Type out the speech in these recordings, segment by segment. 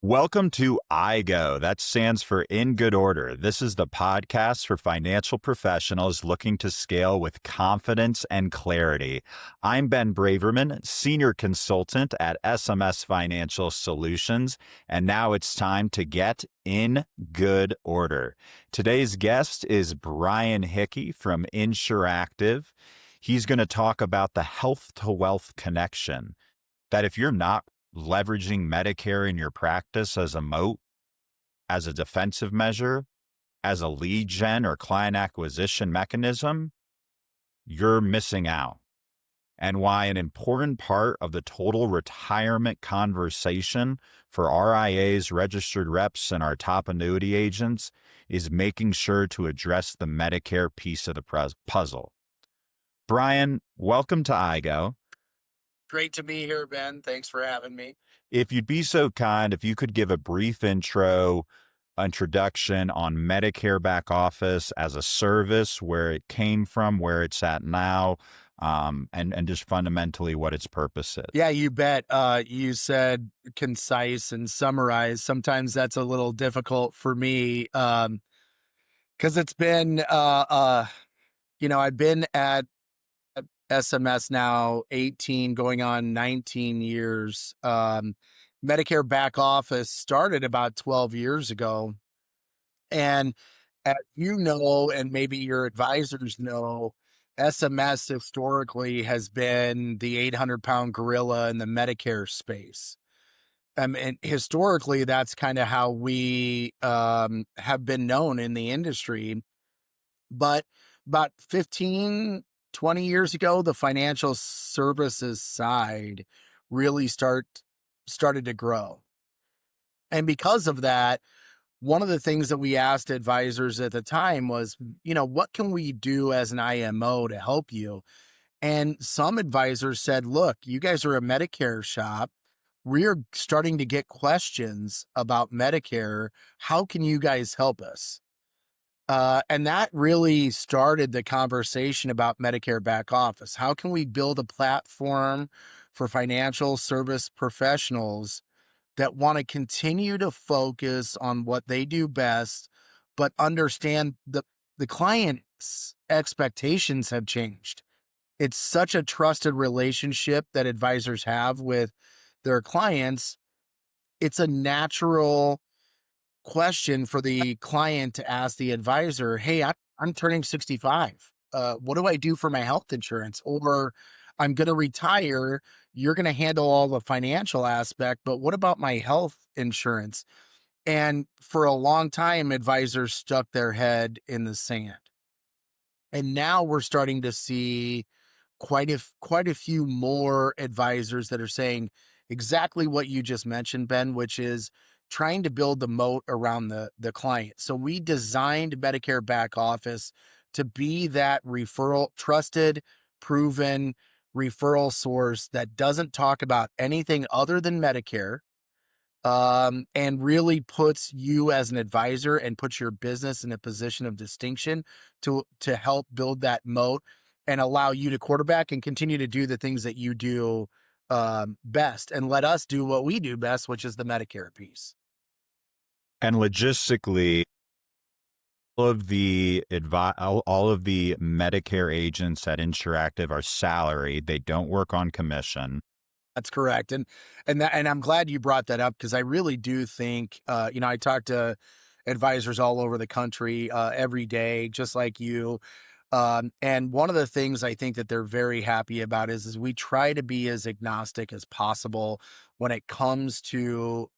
Welcome to IGO. That stands for In Good Order. This is the podcast for financial professionals looking to scale with confidence and clarity. I'm Ben Braverman, Senior Consultant at SMS Financial Solutions, and now it's time to get in good order. Today's guest is Brian Hickey from Insuractive. He's going to talk about the health to wealth connection, that if you're not leveraging Medicare in your practice as a moat, as a defensive measure, as a lead gen or client acquisition mechanism, you're missing out. And why an important part of the total retirement conversation for RIAs, registered reps, and our top annuity agents is making sure to address the Medicare piece of the puzzle. Brian, welcome to IGO. Great to be here, Ben. Thanks for having me. If you'd be so kind, if you could give a brief introduction on Medicare Backoffice as a service, where it came from, where it's at now, and just fundamentally what its purpose is. Yeah, you bet. You said concise and summarize. Sometimes that's a little difficult for me because it's been, I've been at SMS now 18 going on 19 years. Medicare Backoffice started about 12 years ago. And as you know, and maybe your advisors know, SMS historically has been the 800-pound gorilla in the Medicare space. And historically, that's kind of how we have been known in the industry. But about 15, 20 years ago, the financial services side really started to grow. And because of that, one of the things that we asked advisors at the time was, what can we do as an IMO to help you? And some advisors said, look, you guys are a Medicare shop. We're starting to get questions about Medicare. How can you guys help us? And that really started the conversation about Medicare Backoffice. How can we build a platform for financial service professionals that want to continue to focus on what they do best, but understand the client's expectations have changed. It's such a trusted relationship that advisors have with their clients. It's a natural question for the client to ask the advisor, hey, I'm turning 65. What do I do for my health insurance? Or I'm going to retire. You're going to handle all the financial aspect, but what about my health insurance? And for a long time, advisors stuck their head in the sand. And now we're starting to see quite a few more advisors that are saying exactly what you just mentioned, Ben, which is trying to build the moat around the client. So we designed Medicare Backoffice to be that trusted, proven referral source that doesn't talk about anything other than Medicare, and really puts you as an advisor and puts your business in a position of distinction to help build that moat and allow you to quarterback and continue to do the things that you do best, and let us do what we do best, which is the Medicare piece. And logistically, all of the Medicare agents at Insuractive are salaried. They don't work on commission. That's correct. And I'm glad you brought that up, because I really do think, I talk to advisors all over the country every day, just like you. And one of the things I think that they're very happy about is we try to be as agnostic as possible when it comes to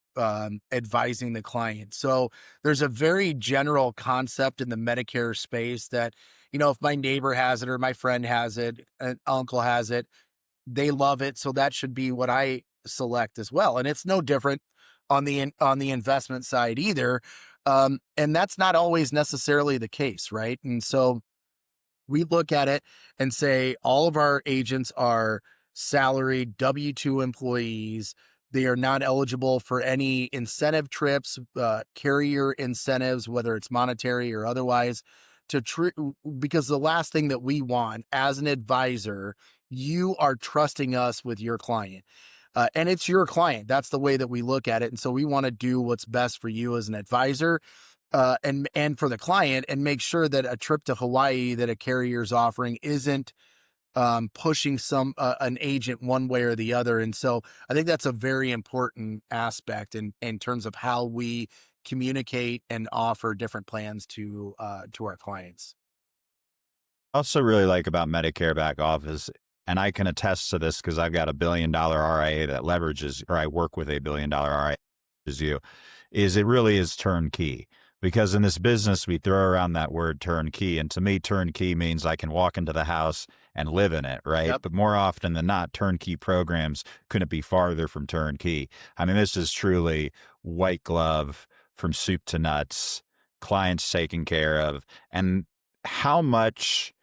advising the client. So there's a very general concept in the Medicare space that, if my neighbor has it or my friend has it, an uncle has it, they love it. So that should be what I select as well. And it's no different on the investment side either. And that's not always necessarily the case, right? And so we look at it and say all of our agents are salaried W-2 employees. They are not eligible for any incentive trips, carrier incentives, whether it's monetary or otherwise, because the last thing that we want as an advisor, you are trusting us with your client. and it's your client. That's the way that we look at it. And so we want to do what's best for you as an advisor, and for the client, and make sure that a trip to Hawaii that a carrier is offering isn't pushing an agent one way or the other. And so I think that's a very important aspect in terms of how we communicate and offer different plans to our clients. Also really like about Medicare Backoffice, and I can attest to this because I've got $1 billion RIA that leverages, or I work with $1 billion RIA as you, is it really is turnkey. Because in this business, we throw around that word turnkey. And to me, turnkey means I can walk into the house and live in it, right? Yep. But more often than not, turnkey programs couldn't be farther from turnkey. I mean, this is truly white glove from soup to nuts, clients taken care of. And how much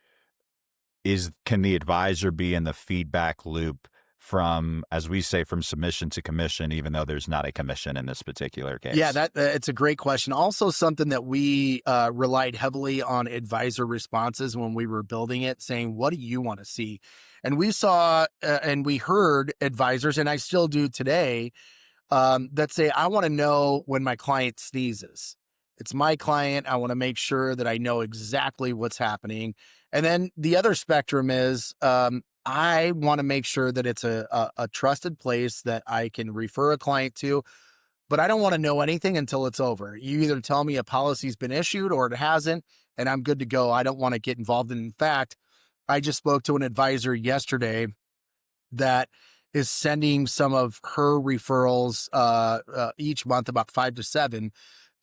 can the advisor be in the feedback loop from, as we say, from submission to commission, even though there's not a commission in this particular Yeah, case? that it's a great question. Also, something that we relied heavily on advisor responses when we were building it, saying, "What do you want to see?" And we saw and we heard advisors, and I still do today, that say, "I want to know when my client sneezes. It's my client. I want to make sure that I know exactly what's happening." And then the other spectrum is, I want to make sure that it's a trusted place that I can refer a client to, but I don't want to know anything until it's over. You either tell me a policy's been issued or it hasn't, and I'm good to go. I don't want to get involved. In fact, I just spoke to an advisor yesterday that is sending some of her referrals each month, about 5 to 7,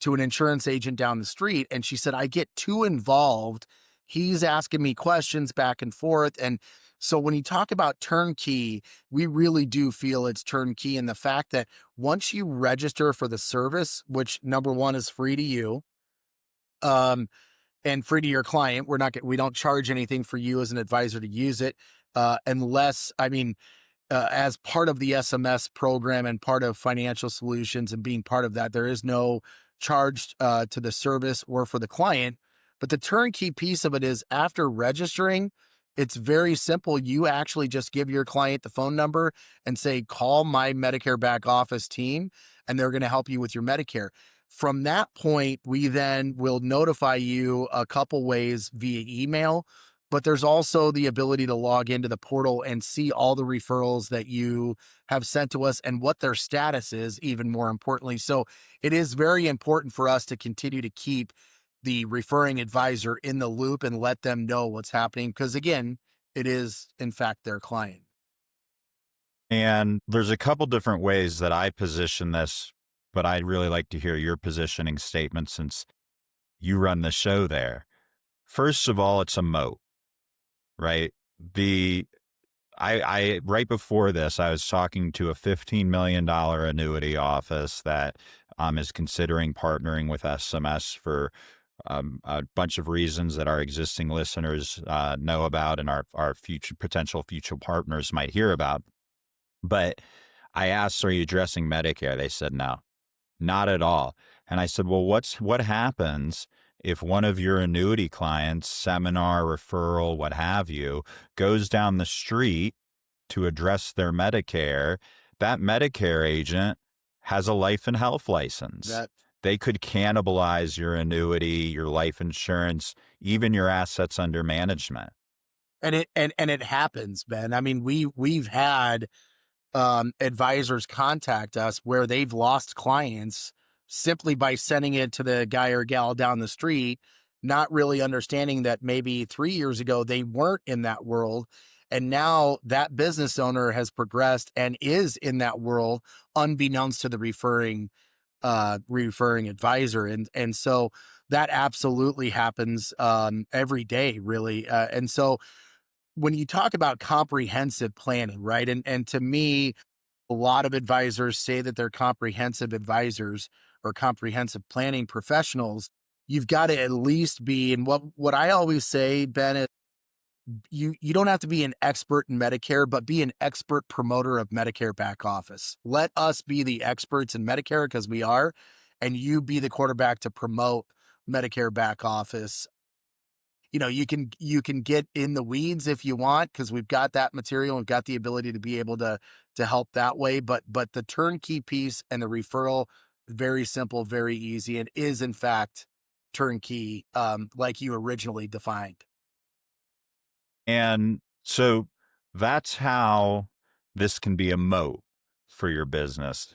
to an insurance agent down the street. And she said, I get too involved. He's asking me questions back and forth. And so when you talk about turnkey, we really do feel it's turnkey in the fact that once you register for the service, which number one is free to you, um, and free to your client, we don't charge anything for you as an advisor to use it, unless, I mean, as part of the SMS program and part of financial solutions and being part of that, there is no charge to the service or for the client. But the turnkey piece of it is after registering, it's very simple. You actually just give your client the phone number and say, call my Medicare back office team, and they're going to help you with your Medicare. From that point, we then will notify you a couple ways via email, but there's also the ability to log into the portal and see all the referrals that you have sent to us and what their status is, even more importantly. So it is very important for us to continue to keep the referring advisor in the loop and let them know what's happening. Because again, it is in fact their client. And there's a couple different ways that I position this, but I'd really like to hear your positioning statement since you run the show there. First of all, it's a moat, right? The I right before this, I was talking to a $15 million annuity office that is considering partnering with SMS for a bunch of reasons that our existing listeners know about and our future potential future partners might hear about. But I asked, "Are you addressing Medicare?" They said no. Not at all. And I said, well, what happens if one of your annuity clients, seminar, referral, what have you, goes down the street to address their Medicare? That Medicare agent has a life and health license. That They could cannibalize your annuity, your life insurance, even your assets under management. and it happens, Ben. I mean, we've had advisors contact us where they've lost clients simply by sending it to the guy or gal down the street, not really understanding that maybe 3 years ago they weren't in that world. And now that business owner has progressed and is in that world unbeknownst to the referring advisor. And so that absolutely happens every day, really. And so when you talk about comprehensive planning, right? And to me, a lot of advisors say that they're comprehensive advisors or comprehensive planning professionals. You've got to at least be, and what I always say, Ben, is you don't have to be an expert in Medicare, but be an expert promoter of Medicare back office. Let us be the experts in Medicare because we are, and you be the quarterback to promote Medicare back office. You can get in the weeds if you want, because we've got that material. We've got the ability to be able to to help that way. But the turnkey piece and the referral, very simple, very easy, and is in fact turnkey, like you originally defined. And so that's how this can be a moat for your business.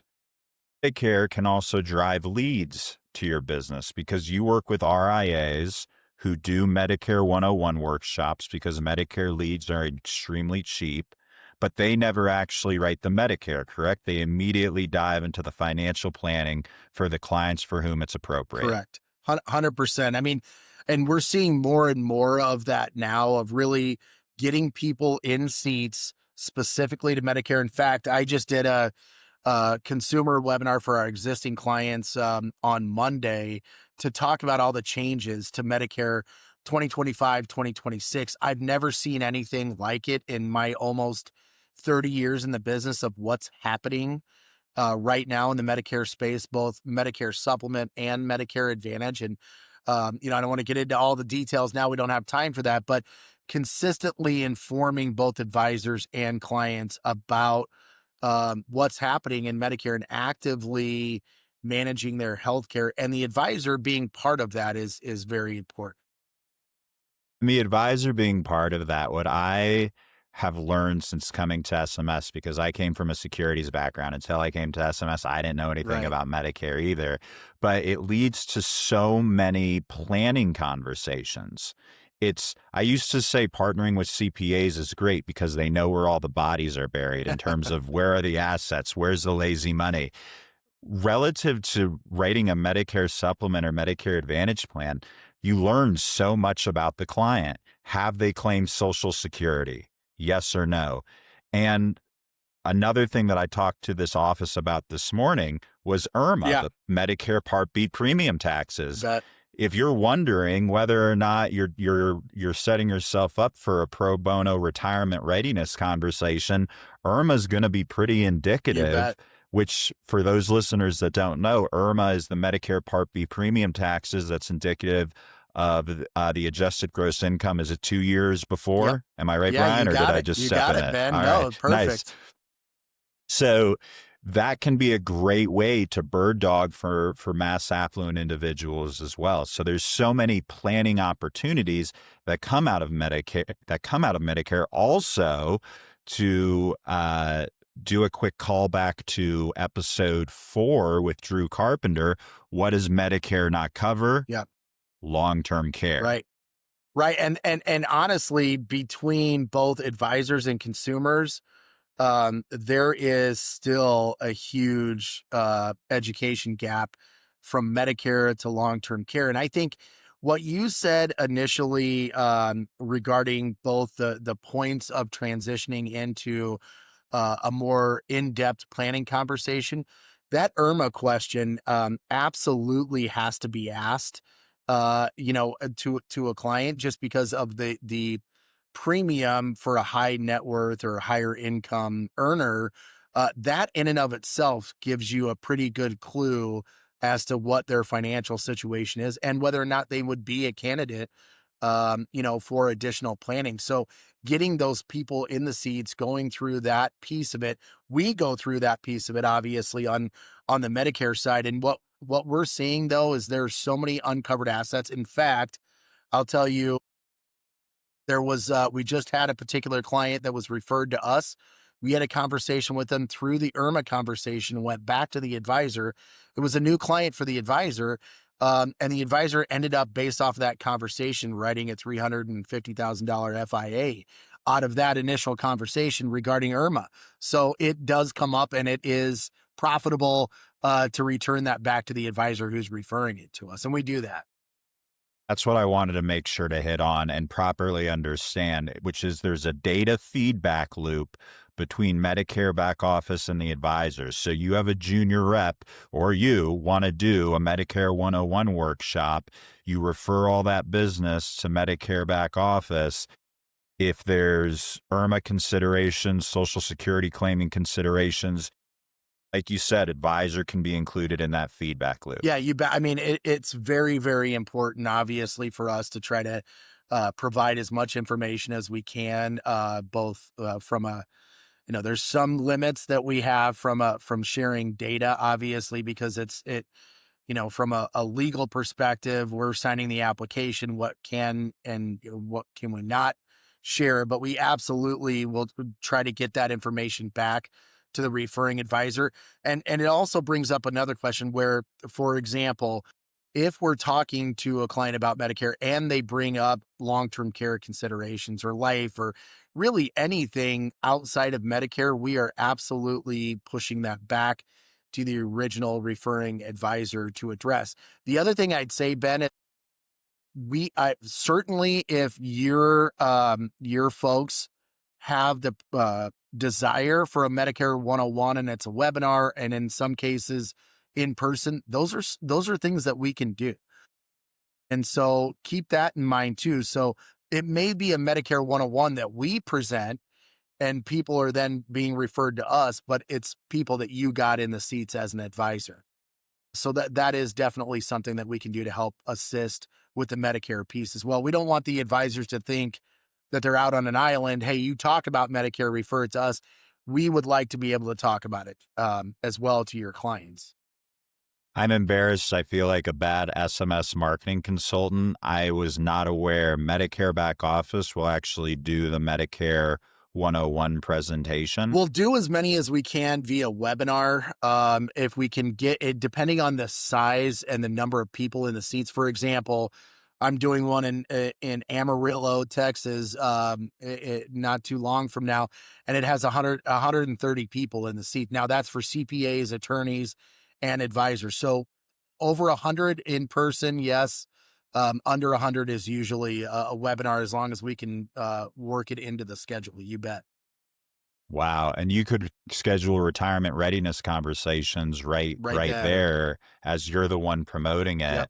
Medicare can also drive leads to your business because you work with RIAs who do Medicare 101 workshops because Medicare leads are extremely cheap, but they never actually write the Medicare, correct? They immediately dive into the financial planning for the clients for whom it's appropriate. Correct. 100%. I mean, and we're seeing more and more of that now, of really getting people in seats specifically to Medicare. In fact, I just did a consumer webinar for our existing clients on Monday to talk about all the changes to Medicare 2025, 2026. I've never seen anything like it in my almost 30 years in the business of what's happening right now in the Medicare space, both Medicare Supplement and Medicare Advantage. And, I don't want to get into all the details now. We don't have time for that, but consistently informing both advisors and clients about what's happening in Medicare and actively managing their healthcare, and the advisor being part of that is very important. The advisor being part of that, what I have learned since coming to SMS, because I came from a securities background. Until I came to SMS, I didn't know anything Right. about Medicare either. But it leads to so many planning conversations. I used to say partnering with CPAs is great because they know where all the bodies are buried in terms of where are the assets, where's the lazy money. Relative to writing a Medicare supplement or Medicare Advantage plan, you learn so much about the client. Have they claimed Social Security? Yes or no? And another thing that I talked to this office about this morning was IRMA, Yeah, the Medicare Part B premium taxes. bet. If you're wondering whether or not you're setting yourself up for a pro bono retirement readiness conversation, IRMA is going to be pretty You indicative. bet. Which, for those listeners that don't know, IRMA is the Medicare Part B premium taxes. That's indicative of the adjusted gross income. Is it 2 years Yep. before? Am I right, Yeah, Brian, you or did got I it. just You step got in it, it? Ben. All right, No, nice. perfect. So that can be a great way to bird dog for mass affluent individuals as well. So there's so many planning opportunities that come out of Medicare. Also, to do a quick callback to episode 4 with Drew Carpenter. What does Medicare not cover? Yeah, Long-term care. right. Right. And honestly, between both advisors and consumers, there is still a huge education gap from Medicare to long-term care. And I think what you said initially regarding both the points of transitioning into a more in-depth planning conversation, that IRMA question absolutely has to be asked, to a client, just because of the premium for a high net worth or higher income earner. That in and of itself gives you a pretty good clue as to what their financial situation is and whether or not they would be a candidate, for additional planning. So getting those people in the seats, going through that piece of it, we go through that piece of it, obviously, on the Medicare side. And what we're seeing though is there's so many uncovered assets. In fact, I'll tell you, there was we just had a particular client that was referred to us. We had a conversation with them through the IRMA conversation and went back to the advisor. It was a new client for the advisor. And the advisor ended up, based off of that conversation, writing a $350,000 FIA out of that initial conversation regarding IRMA. So it does come up, and it is profitable to return that back to the advisor who's referring it to us. And we do that. That's what I wanted to make sure to hit on and properly understand, which is there's a data feedback loop between Medicare Backoffice and the advisors. So you have a junior rep or you want to do a Medicare 101 workshop, you refer all that business to Medicare Backoffice. If there's IRMA considerations, Social Security claiming considerations, like you said, advisor can be included in that feedback loop. Yeah, you bet. I mean, it's very, very important, obviously, for us to try to provide as much information as we can, both from a there's some limits that we have from sharing data, obviously, because from a legal perspective, we're signing the application, what can and what can we not share, but we absolutely will try to get that information back to the referring advisor. And it also brings up another question where, for example, if we're talking to a client about Medicare and they bring up long-term care considerations or life or really anything outside of Medicare, we are absolutely pushing that back to the original referring advisor to address. The other thing I'd say, Ben, I certainly, if your folks have the desire for a Medicare 101 and it's a webinar, and in some cases in person, those are things that we can do. And so keep that in mind too. So it may be a Medicare 101 that we present and people are then being referred to us, but it's people that you got in the seats as an advisor. So that is definitely something that we can do to help assist with the Medicare piece as well. We don't want the advisors to think that they're out on an island. Hey, you talk about Medicare, refer it to us. We would like to be able to talk about it as well to your clients. I'm embarrassed. I feel like a bad SMS marketing consultant. I was not aware Medicare Backoffice will actually do the Medicare 101 presentation. We'll do as many as we can via webinar. If we can get it, depending on the size and the number of people in the seats. For example, I'm doing one in Amarillo, Texas, not too long from now, and it has 130 people in the seat. Now that's for CPAs, attorneys, and advisors. So over 100 in person, yes. Under 100 is usually a webinar, as long as we can work it into the schedule. You bet. Wow. And you could schedule retirement readiness conversations right there as you're the one promoting it.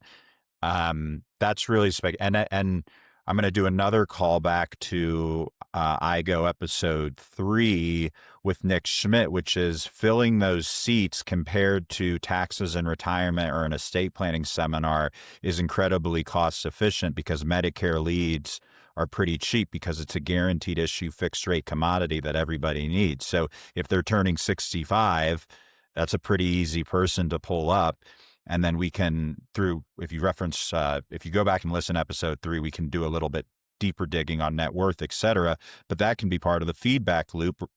Yep. That's really and I'm going to do another callback to IGO episode 3 with Nick Schmidt, which is filling those seats compared to taxes and retirement or an estate planning seminar is incredibly cost efficient, because Medicare leads are pretty cheap because it's a guaranteed issue fixed rate commodity that everybody needs. So if they're turning 65, that's a pretty easy person to pull up. And then we can, if you go back and listen to episode 3, we can do a little bit deeper digging on net worth, et cetera. But that can be part of the feedback loop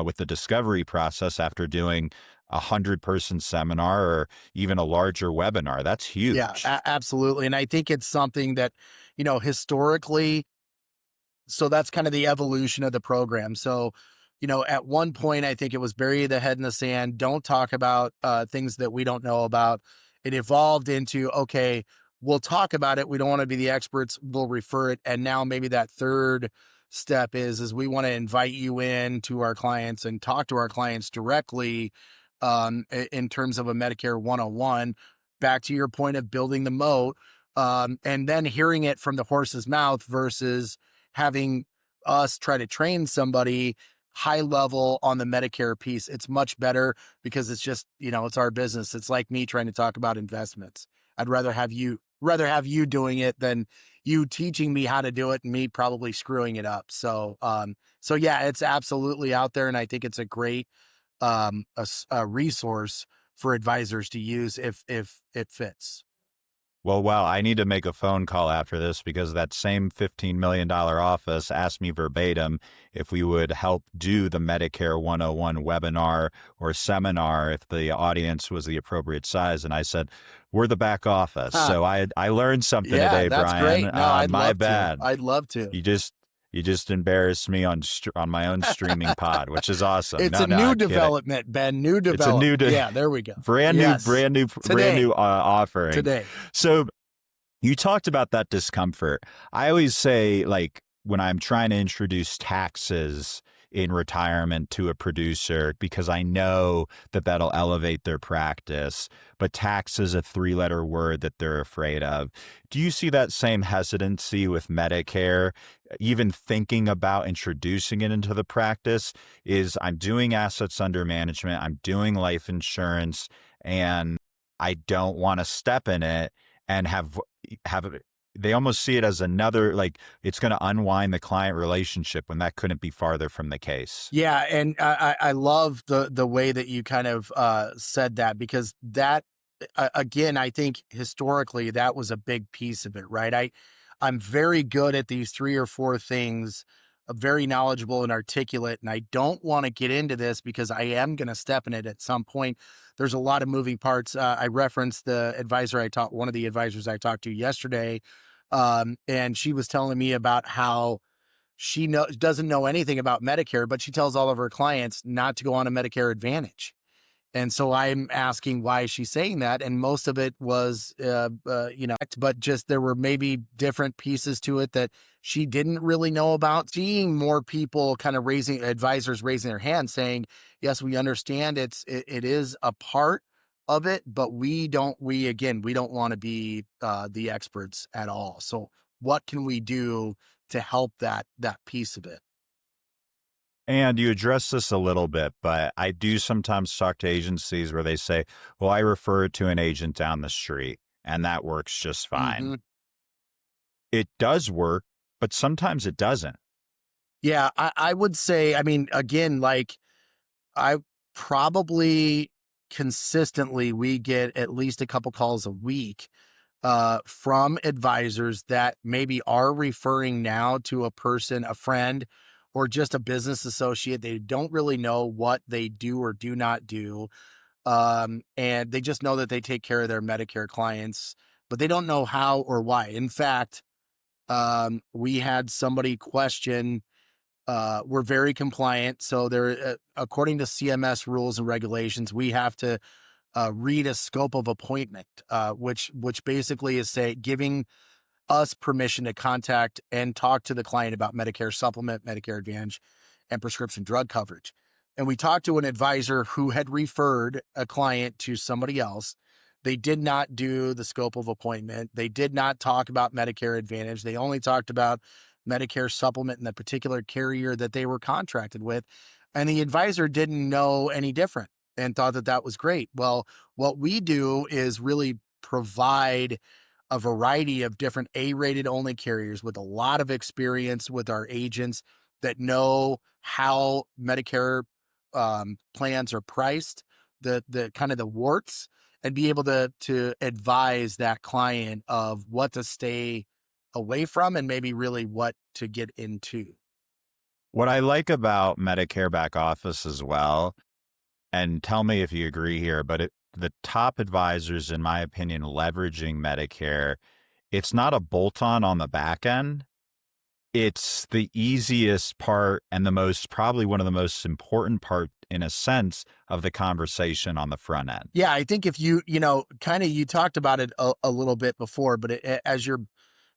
with the discovery process after doing 100-person seminar or even a larger webinar. That's huge. Yeah, absolutely. And I think it's something that, historically, so that's kind of the evolution of the program. So, at one point, I think it was bury the head in the sand. Don't talk about things that we don't know about. It evolved into, okay, we'll talk about it. We don't want to be the experts. We'll refer it. And now maybe that third step is we want to invite you in to our clients and talk to our clients directly in terms of a Medicare 101, back to your point of building the moat, and then hearing it from the horse's mouth versus having us try to train somebody high level on the Medicare piece. It's much better because it's just, it's our business. It's like me trying to talk about investments. I'd rather have you doing it than you teaching me how to do it and me probably screwing it up. So yeah, it's absolutely out there. And I think it's a great, a resource for advisors to use if it fits. Well, wow, I need to make a phone call after this, because that same $15 million office asked me verbatim if we would help do the Medicare 101 webinar or seminar if the audience was the appropriate size. And I said, we're the back office. So I learned something today, that's Brian. Great. No, my bad. I'd love to. You just embarrassed me on my own streaming pod, which is awesome. It's a new development, Ben. New development. Yeah, there we go. Brand new offering today. So you talked about that discomfort. I always say, like, when I'm trying to introduce taxes in retirement to a producer, because I know that that'll elevate their practice, but tax is a 3-letter word that they're afraid of. Do you see that same hesitancy with Medicare? Even thinking about introducing it into the practice is, I'm doing assets under management, I'm doing life insurance, and I don't want to step in it and have they almost see it as another, like, it's going to unwind the client relationship when that couldn't be farther from the case. Yeah, and I love the way that you kind of said that, because that again, I think historically that was a big piece of it, right? I'm very good at these three or four things, very knowledgeable and articulate, and I don't want to get into this because I am going to step in it at some point. There's a lot of moving parts. I referenced one of the advisors I talked to yesterday, and she was telling me about how doesn't know anything about Medicare, but she tells all of her clients not to go on a Medicare Advantage. And so I'm asking why she's saying that, and most of it was, but just there were maybe different pieces to it that she didn't really know about. Seeing more people kind of advisors raising their hands, saying, "Yes, we understand it is a part of it, but we don't want to be the experts at all. So what can we do to help that piece of it?" And you address this a little bit, but I do sometimes talk to agencies where they say, well, I refer it to an agent down the street, and that works just fine. Hmm. It does work, but sometimes it doesn't. Yeah, I would say, I mean, again, like I probably consistently we get at least a couple calls a week from advisors that maybe are referring now to a person, a friend, or just a business associate. They don't really know what they do or do not do. And they just know that they take care of their Medicare clients, but they don't know how or why. In fact, we had somebody question, we're very compliant. So according to CMS rules and regulations, we have to read a scope of appointment, which basically is giving us permission to contact and talk to the client about Medicare supplement, Medicare Advantage, and prescription drug coverage. And we talked to an advisor who had referred a client to somebody else. They did not do the scope of appointment. They did not talk about Medicare Advantage. They only talked about Medicare supplement and the particular carrier that they were contracted with. And the advisor didn't know any different and thought that that was great. Well, what we do is really provide a variety of different A-rated only carriers with a lot of experience with our agents that know how Medicare plans are priced, the kind of the warts, and be able to advise that client of what to stay away from and maybe really what to get into. What I like about Medicare Backoffice as well, and tell me if you agree here, but the top advisors, in my opinion, leveraging Medicare, it's not a bolt-on the back end. It's the easiest part and probably one of the most important part, in a sense, of the conversation on the front end. Yeah, I think if kind of, you talked about it a little bit before, but as you're,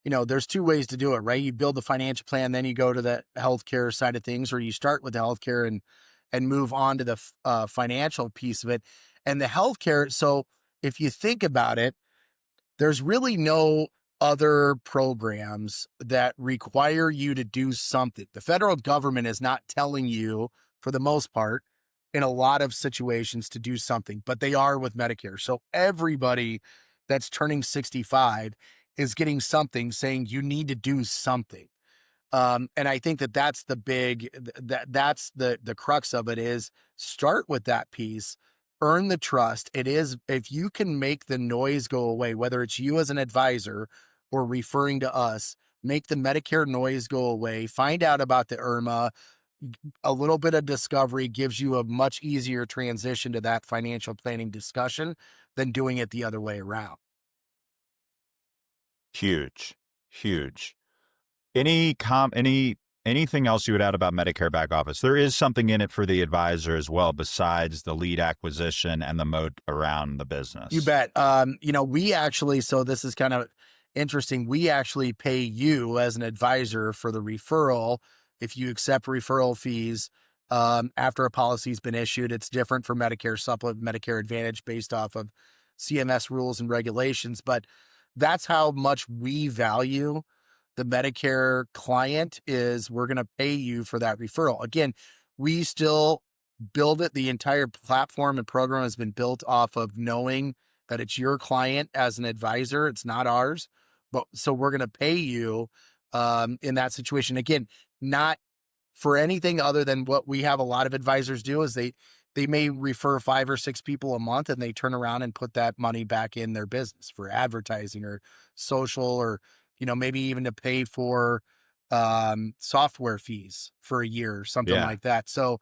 there's two ways to do it, right? You build the financial plan, then you go to the healthcare side of things, or you start with the healthcare and move on to the financial piece of it. And the healthcare, so if you think about it, there's really no other programs that require you to do something. The federal government is not telling you, for the most part, in a lot of situations, to do something, but they are with Medicare. So everybody that's turning 65 is getting something saying you need to do something. And I think that that's that's the crux of it, is start with that piece, earn the trust. It is, if you can make the noise go away, whether it's you as an advisor or referring to us, make the Medicare noise go away, find out about the IRMA, a little bit of discovery gives you a much easier transition to that financial planning discussion than doing it the other way around. Huge, huge. Anything else you would add about Medicare Back Office? There is something in it for the advisor as well, besides the lead acquisition and the moat around the You business. bet. We actually, so this is kind of interesting. We actually pay you as an advisor for the referral. If you accept referral fees, after a policy's been issued, it's different for Medicare Supplement, Medicare Advantage based off of CMS rules and regulations. But that's how much we value the Medicare client, is we're going to pay you for that referral. Again, we still build it. The entire platform and program has been built off of knowing that it's your client as an advisor. It's not ours. but so we're going to pay you in that situation. Again, not for anything other than what we have a lot of advisors do is they may refer 5 or 6 people a month and they turn around and put that money back in their business for advertising or social or maybe even to pay for software fees for a year or something Yeah. like that. So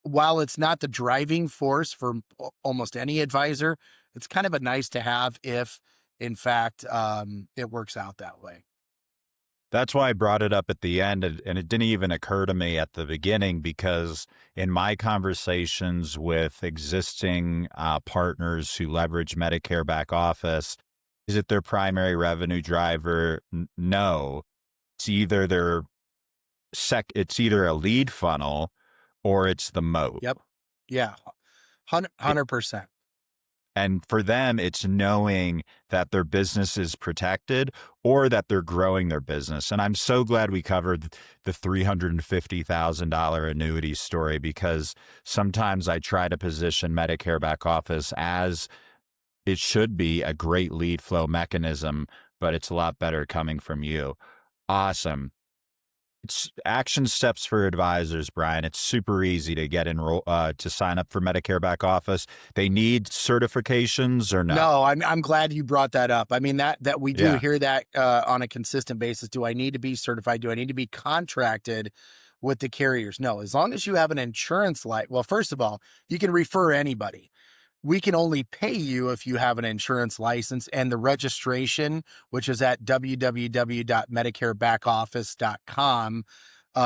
while it's not the driving force for almost any advisor, it's kind of a nice to have if in fact it works out that way. That's why I brought it up at the end, and it didn't even occur to me at the beginning because in my conversations with existing partners who leverage Medicare back office, is it their primary revenue driver? No, it's either it's either a lead funnel or it's the moat. Yep. Yeah. 100%. And for them, it's knowing that their business is protected or that they're growing their business. And I'm so glad we covered the $350,000 annuity story because sometimes I try to position Medicare back office as it should be a great lead flow mechanism, but it's a lot better coming from you. Awesome. It's action steps for advisors, Brian. It's super easy to get to sign up for Medicare back office. They need certifications or no? No, I'm glad you brought that up. I mean, that we do Yeah. hear that on a consistent basis. Do I need to be certified? Do I need to be contracted with the carriers? No, as long as you have an insurance well, first of all, you can refer anybody. We can only pay you if you have an insurance license and the registration, which is at www.medicarebackoffice.com.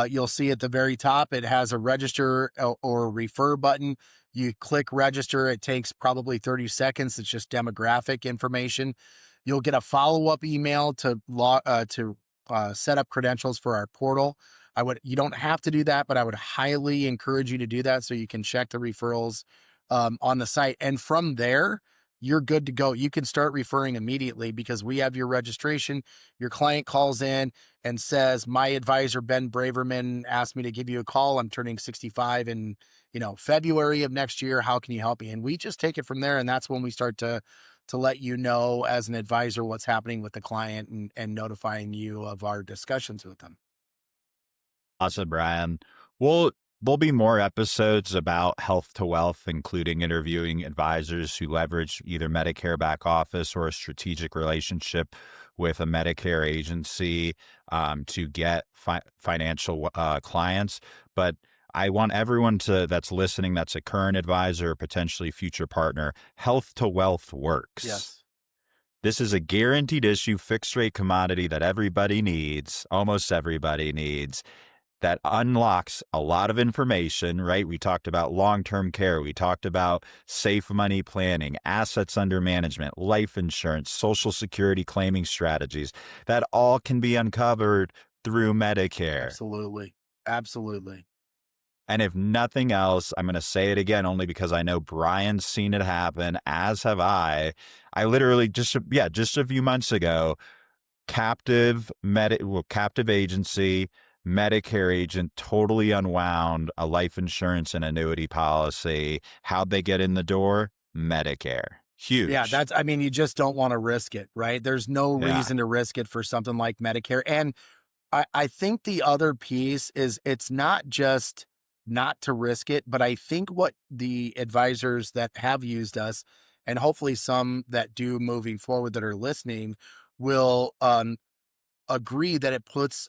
You'll see at the very top, it has a register or refer button. You click register. It takes probably 30 seconds. It's just demographic information. You'll get a follow-up email to set up credentials for our portal. You don't have to do that, but I would highly encourage you to do that so you can check the referrals on the site. And from there, you're good to go. You can start referring immediately because we have your registration. Your client calls in and says, my advisor, Ben Braverman, asked me to give you a call. I'm turning 65 in, February of next year. How can you help me? And we just take it from there. And that's when we start to let you know as an advisor what's happening with the client and notifying you of our discussions with them. Awesome, Brian. Well, there'll be more episodes about health to wealth, including interviewing advisors who leverage either Medicare back office or a strategic relationship with a Medicare agency to get financial clients. But I want everyone that's listening, that's a current advisor or potentially future partner, health to wealth works. Yes. This is a guaranteed issue fixed rate commodity that everybody needs, almost everybody needs, that unlocks a lot of information, right? We talked about long-term care. We talked about safe money planning, assets under management, life insurance, Social Security claiming strategies. That all can be uncovered through Medicare. Absolutely. Absolutely. And if nothing else, I'm going to say it again only because I know Brian's seen it happen, as have I. I literally just a few months ago, captive agency, Medicare agent totally unwound a life insurance and annuity policy. How'd they get in the door? Medicare. Huge. Yeah, you just don't want to risk it, right? There's no Yeah. reason to risk it for something like Medicare. And I think the other piece is it's not just not to risk it, but I think what the advisors that have used us and hopefully some that do moving forward that are listening will agree that it puts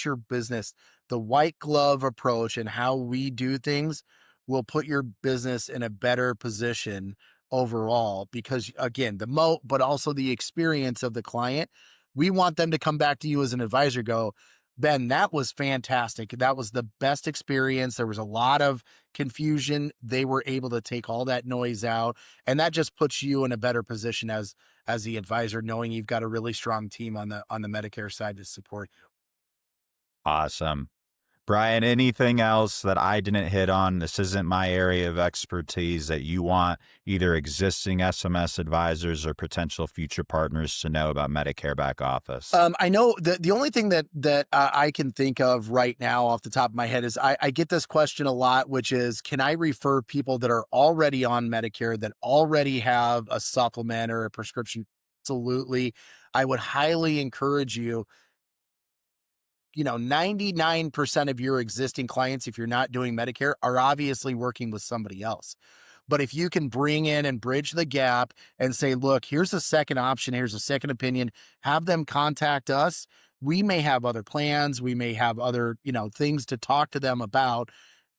your business, the white glove approach and how we do things will put your business in a better position overall because again, the moat, but also the experience of the client. We want them to come back to you as an advisor, go, Ben, that was fantastic. That was the best experience. There was a lot of confusion. They were able to take all that noise out. And that just puts you in a better position as the advisor, knowing you've got a really strong team on the Medicare side to support you. Awesome. Brian, anything else that I didn't hit on? This isn't my area of expertise that you want either existing SMS advisors or potential future partners to know about Medicare back office. I know the only thing that I can think of right now off the top of my head is I get this question a lot, which is, can I refer people that are already on Medicare that already have a supplement or a prescription Absolutely. I would highly encourage you, 99% of your existing clients, if you're not doing Medicare, are obviously working with somebody else. But if you can bring in and bridge the gap and say, look, here's a second option, here's a second opinion, have them contact us. We may have other plans, we may have other, things to talk to them about,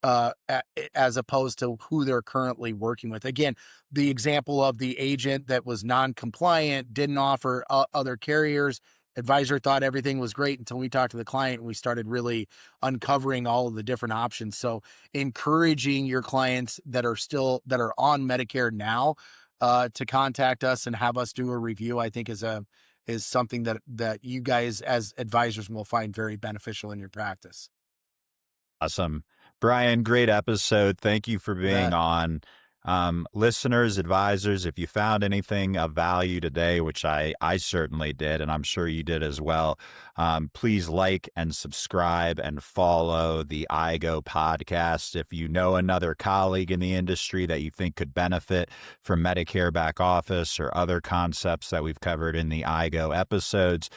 as opposed to who they're currently working with. Again, the example of the agent that was non-compliant, didn't offer other carriers. Advisor thought everything was great until we talked to the client and we started really uncovering all of the different options. So encouraging your clients that are on Medicare now, to contact us and have us do a review, I think is something that you guys as advisors will find very beneficial in your practice. Awesome. Brian, great episode. Thank you for You being bet. on. Listeners, advisors, if you found anything of value today, which I certainly did, and I'm sure you did as well, please like and subscribe and follow the IGO podcast. If you know another colleague in the industry that you think could benefit from Medicare Backoffice or other concepts that we've covered in the IGO episodes,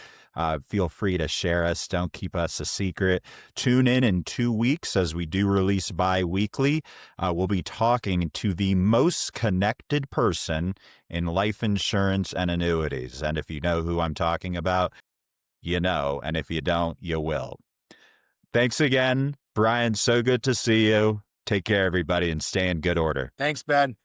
feel free to share us. Don't keep us a secret. Tune in 2 weeks as we do release bi-weekly. We'll be talking to the most connected person in life insurance and annuities. And if you know who I'm talking about, you know. And if you don't, you will. Thanks again, Brian. So good to see you. Take care, everybody, and stay in good order. Thanks, Ben.